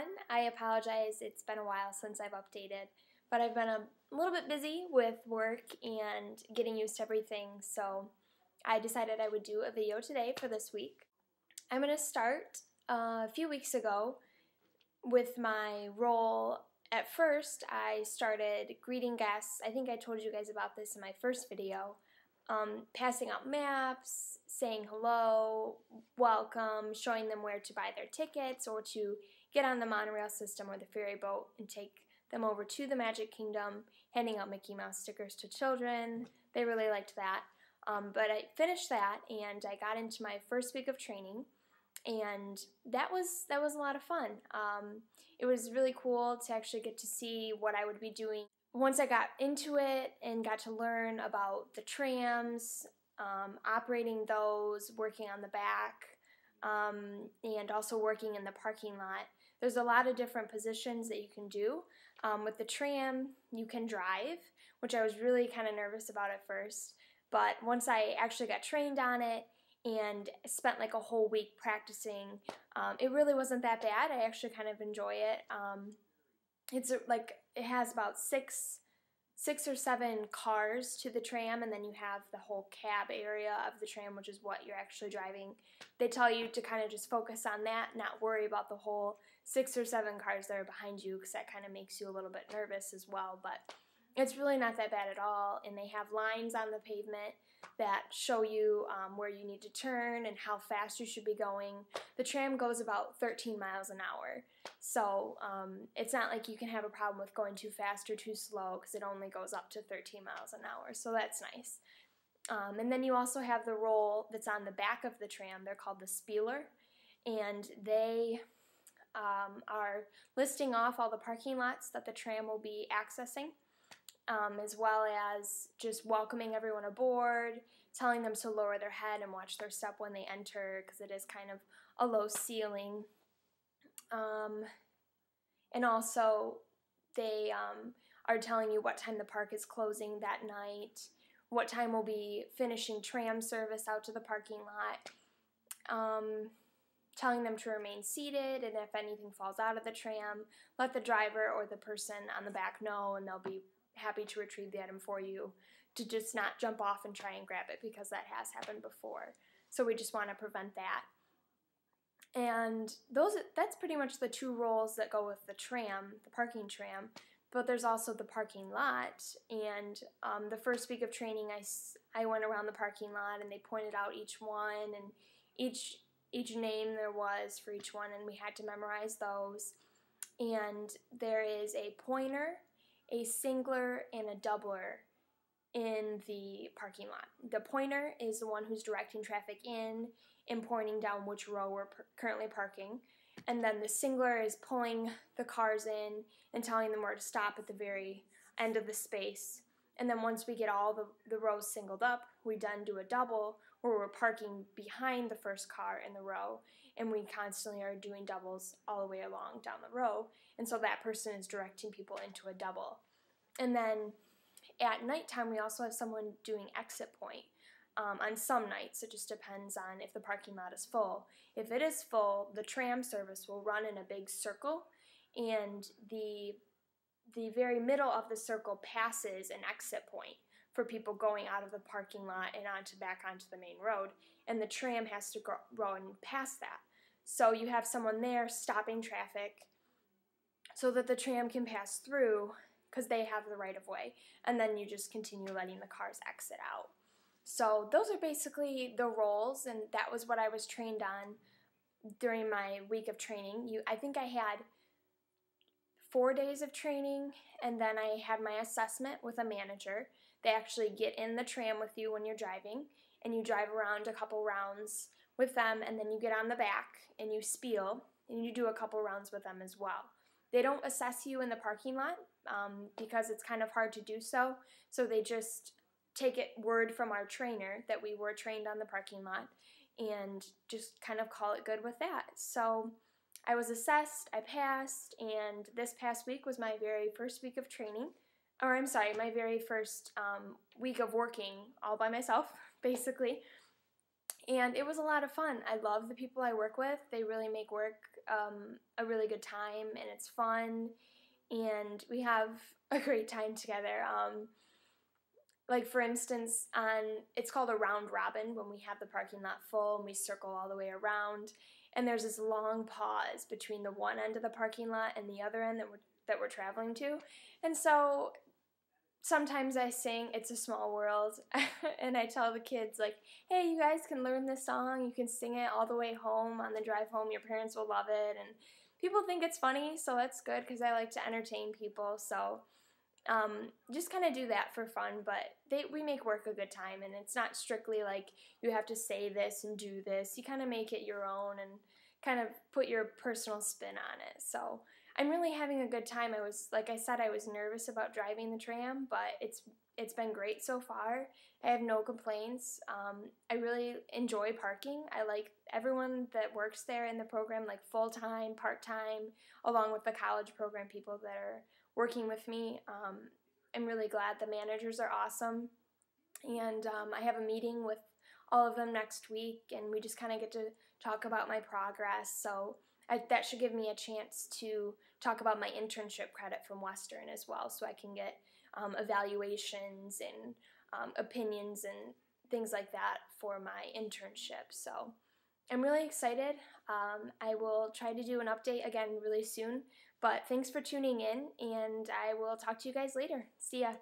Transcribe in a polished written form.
everyone. I apologize, it's been a while since I've updated, but I've been a little bit busy with work and getting used to everything, so I decided I would do a video today for this week. I'm going to start a few weeks ago with my role. At first, I started greeting guests. I think I told you guys about this in my first video. Passing out maps, saying hello, welcome, showing them where to buy their tickets or to get on the monorail system or the ferry boat and take them over to the Magic Kingdom, handing out Mickey Mouse stickers to children. They really liked that. But I finished that and I got into my first week of training, and that was a lot of fun. It was really cool to actually get to see what I would be doing once I got into it and got to learn about the trams, operating those, working on the back, and also working in the parking lot. There's a lot of different positions that you can do. With the tram, you can drive, which I was really kind of nervous about at first. But once I actually got trained on it and spent like a whole week practicing, it really wasn't that bad. I actually kind of enjoy it. It has about six or seven cars to the tram, and then you have the whole cab area of the tram, which is what you're actually driving. They tell you to kind of just focus on that, not worry about the whole 6 or 7 cars that are behind you, because that kind of makes you a little bit nervous as well. But it's really not that bad at all, and they have lines on the pavement that show you where you need to turn and how fast you should be going. The tram goes about 13 miles an hour, so it's not like you can have a problem with going too fast or too slow, because it only goes up to 13 miles an hour, so that's nice. And then you also have the roll that's on the back of the tram. They're called the spieler, and they are listing off all the parking lots that the tram will be accessing, as well as just welcoming everyone aboard, telling them to lower their head and watch their step when they enter, because it is kind of a low ceiling. And also they are telling you what time the park is closing that night, what time we'll be finishing tram service out to the parking lot, telling them to remain seated, and if anything falls out of the tram, let the driver or the person on the back know, and they'll be happy to retrieve the item for you, to just not jump off and try and grab it, because that has happened before. So we just want to prevent that. And that's pretty much the 2 roles that go with the tram, the parking tram. But there's also the parking lot, and the first week of training I went around the parking lot and they pointed out each one and each name there was for each one, and we had to memorize those. And there is a pointer, a singler, and a doubler in the parking lot. The pointer is the one who's directing traffic in and pointing down which row we're currently parking. And then the singler is pulling the cars in and telling them where to stop at the very end of the space. And then once we get all the rows singled up, we then do a double where we're parking behind the first car in the row, and we constantly are doing doubles all the way along down the row, and so that person is directing people into a double. And then at nighttime, we also have someone doing exit point. On some nights, it just depends on if the parking lot is full. If it is full, the tram service will run in a big circle, and the very middle of the circle passes an exit point for people going out of the parking lot and back onto the main road, and the tram has to run past that. So you have someone there stopping traffic so that the tram can pass through, because they have the right of way, and then you just continue letting the cars exit out. So those are basically the roles, and that was what I was trained on during my week of training. I think I had 4 days of training, and then I had my assessment with a manager. They actually get in the tram with you when you're driving, and you drive around a couple rounds with them, and then you get on the back and you spiel, and you do a couple rounds with them as well. They don't assess you in the parking lot because it's kind of hard to do so, so they just take it word from our trainer that we were trained on the parking lot and just kind of call it good with that. So I was assessed, I passed, and this past week was my very first week of training, or I'm sorry, my very first week of working all by myself, basically. And it was a lot of fun. I love the people I work with. They really make work a really good time, and it's fun, and we have a great time together. Like for instance, it's called a round robin when we have the parking lot full and we circle all the way around, and there's this long pause between the one end of the parking lot and the other end that we're traveling to, and so sometimes I sing "It's a Small World," and I tell the kids, like, hey, you guys can learn this song. You can sing it all the way home on the drive home. Your parents will love it. And people think it's funny, so that's good because I like to entertain people. So just kind of do that for fun, but we make work a good time, and it's not strictly like you have to say this and do this. You kind of make it your own and kind of put your personal spin on it. So I'm really having a good time. Like I said, I was nervous about driving the tram, but it's been great so far. I have no complaints. I really enjoy parking. I like everyone that works there in the program, like full-time, part-time, along with the college program people that are working with me. I'm really glad. The managers are awesome, and I have a meeting with all of them next week, and we just kind of get to talk about my progress. So that should give me a chance to talk about my internship credit from Western as well, so I can get evaluations and opinions and things like that for my internship. So I'm really excited. I will try to do an update again really soon, but thanks for tuning in, and I will talk to you guys later. See ya.